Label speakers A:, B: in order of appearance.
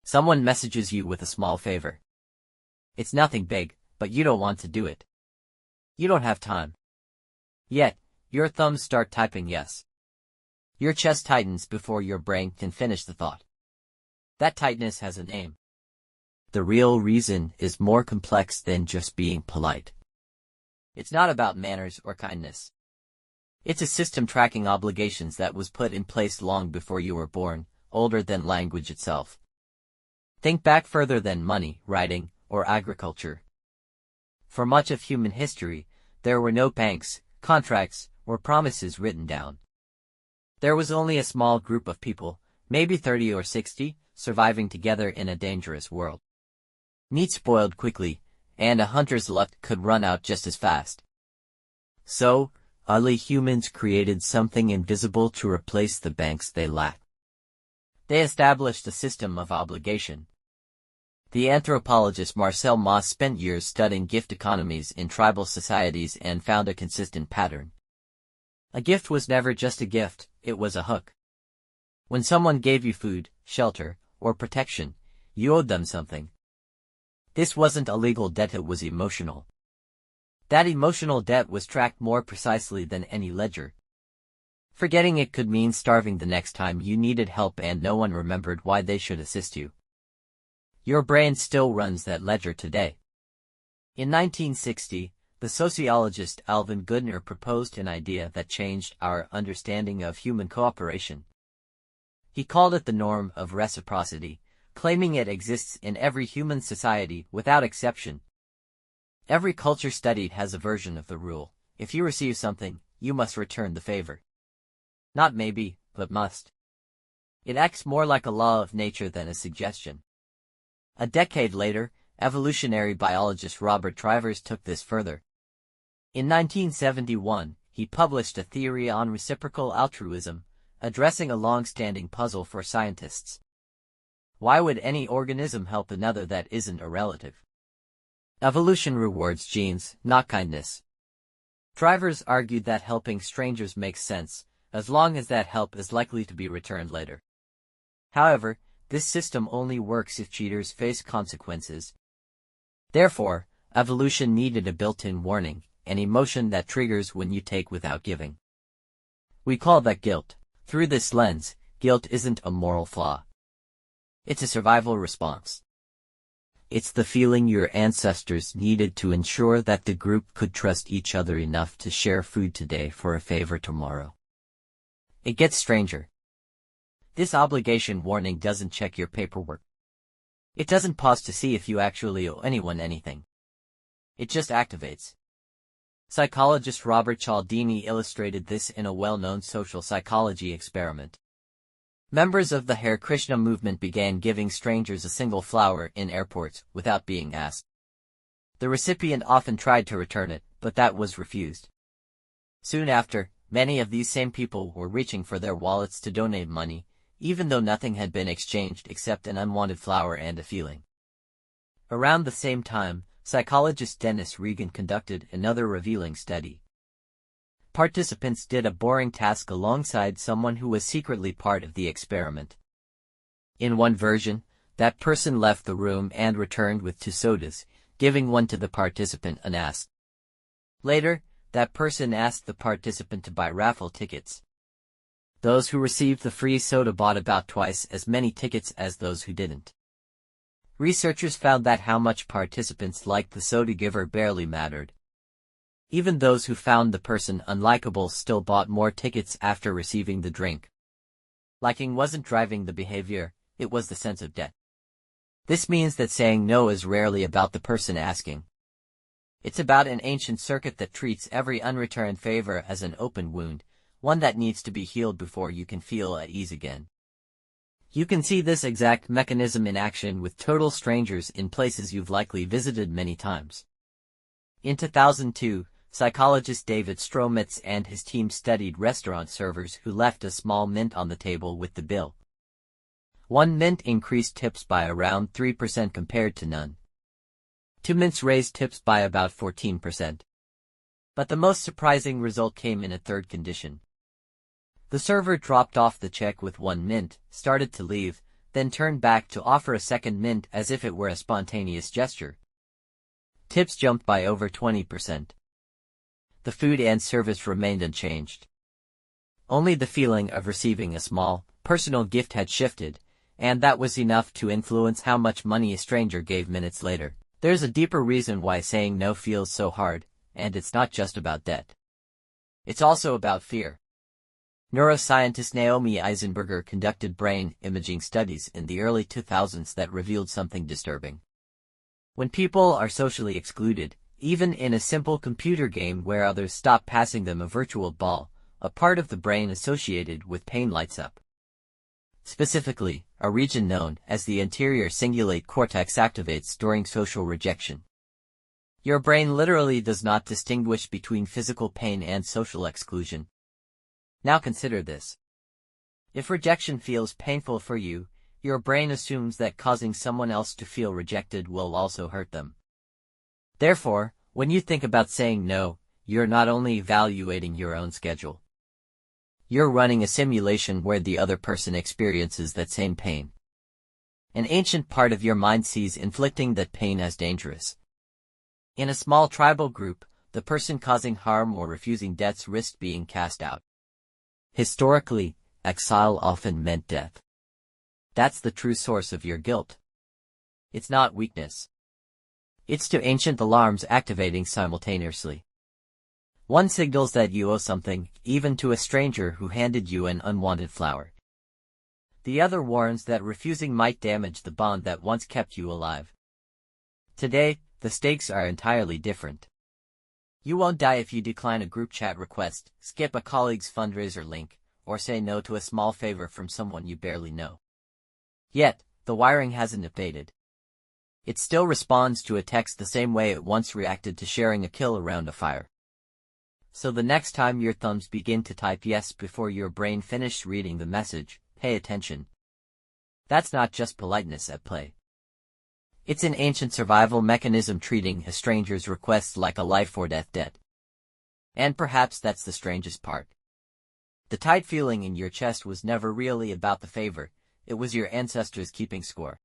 A: Someone messages you with a small favor. It's nothing big, but you don't want to do it. You don't have time. Yet, your thumbs start typing yes. Your chest tightens before your brain can finish the thought. That tightness has a name. The real reason is more complex than just being polite. It's not about manners or kindness. It's a system tracking obligations that was put in place long before you were born, older than language itself. Think back further than money, writing, or agriculture. For much of human history, there were no banks, contracts, or promises written down. There was only a small group of people, maybe 30 or 60, surviving together in a dangerous world. Meat spoiled quickly, and a hunter's luck could run out just as fast. So, early humans created something invisible to replace the banks they lacked. They established a system of obligation. The anthropologist Marcel Mauss spent years studying gift economies in tribal societies and found a consistent pattern. A gift was never just a gift, it was a hook. When someone gave you food, shelter, or protection, you owed them something. This wasn't a legal debt, it was emotional. That emotional debt was tracked more precisely than any ledger. Forgetting it could mean starving the next time you needed help and no one remembered why they should assist you. Your brain still runs that ledger today. In 1960, the sociologist Alvin Goodner proposed an idea that changed our understanding of human cooperation. He called it the norm of reciprocity, claiming it exists in every human society without exception. Every culture studied has a version of the rule: if you receive something, you must return the favor. Not maybe, but must. It acts more like a law of nature than a suggestion. A decade later, evolutionary biologist Robert Trivers took this further. In 1971, he published a theory on reciprocal altruism, addressing a long-standing puzzle for scientists. Why would any organism help another that isn't a relative? Evolution rewards genes, not kindness. Trivers argued that helping strangers makes sense, as long as that help is likely to be returned later. However, this system only works if cheaters face consequences. Therefore, evolution needed a built-in warning, an emotion that triggers when you take without giving. We call that guilt. Through this lens, guilt isn't a moral flaw. It's a survival response. It's the feeling your ancestors needed to ensure that the group could trust each other enough to share food today for a favor tomorrow. It gets stranger. This obligation warning doesn't check your paperwork. It doesn't pause to see if you actually owe anyone anything. It just activates. Psychologist Robert Cialdini illustrated this in a well-known social psychology experiment. Members of the Hare Krishna movement began giving strangers a single flower in airports without being asked. The recipient often tried to return it, but that was refused. Soon after, many of these same people were reaching for their wallets to donate money, even though nothing had been exchanged except an unwanted flower and a feeling. Around the same time, psychologist Dennis Regan conducted another revealing study. Participants did a boring task alongside someone who was secretly part of the experiment. In one version, that person left the room and returned with 2 sodas, giving one to the participant unasked. Later, that person asked the participant to buy raffle tickets. Those who received the free soda bought about twice as many tickets as those who didn't. Researchers found that how much participants liked the soda giver barely mattered. Even those who found the person unlikable still bought more tickets after receiving the drink. Liking wasn't driving the behavior, it was the sense of debt. This means that saying no is rarely about the person asking. It's about an ancient circuit that treats every unreturned favor as an open wound, one that needs to be healed before you can feel at ease again. You can see this exact mechanism in action with total strangers in places you've likely visited many times. In 2002, psychologist David Stromitz and his team studied restaurant servers who left a small mint on the table with the bill. 1 mint increased tips by around 3% compared to none. 2 mints raised tips by about 14%. But the most surprising result came in a third condition. The server dropped off the check with 1 mint, started to leave, then turned back to offer a second mint as if it were a spontaneous gesture. Tips jumped by over 20%. The food and service remained unchanged. Only the feeling of receiving a small, personal gift had shifted, and that was enough to influence how much money a stranger gave minutes later. There's a deeper reason why saying no feels so hard, and it's not just about debt. It's also about fear. Neuroscientist Naomi Eisenberger conducted brain imaging studies in the early 2000s that revealed something disturbing. When people are socially excluded, even in a simple computer game where others stop passing them a virtual ball, a part of the brain associated with pain lights up. Specifically, a region known as the anterior cingulate cortex activates during social rejection. Your brain literally does not distinguish between physical pain and social exclusion. Now consider this. If rejection feels painful for you, your brain assumes that causing someone else to feel rejected will also hurt them. Therefore, when you think about saying no, you're not only evaluating your own schedule. You're running a simulation where the other person experiences that same pain. An ancient part of your mind sees inflicting that pain as dangerous. In a small tribal group, the person causing harm or refusing debts risked being cast out. Historically, exile often meant death. That's the true source of your guilt. It's not weakness. It's two ancient alarms activating simultaneously. One signals that you owe something, even to a stranger who handed you an unwanted flower. The other warns that refusing might damage the bond that once kept you alive. Today, the stakes are entirely different. You won't die if you decline a group chat request, skip a colleague's fundraiser link, or say no to a small favor from someone you barely know. Yet, the wiring hasn't abated. It still responds to a text the same way it once reacted to sharing a kill around a fire. So the next time your thumbs begin to type yes before your brain finishes reading the message, pay attention. That's not just politeness at play. It's an ancient survival mechanism treating a stranger's requests like a life-or-death debt. And perhaps that's the strangest part. The tight feeling in your chest was never really about the favor, it was your ancestors keeping score.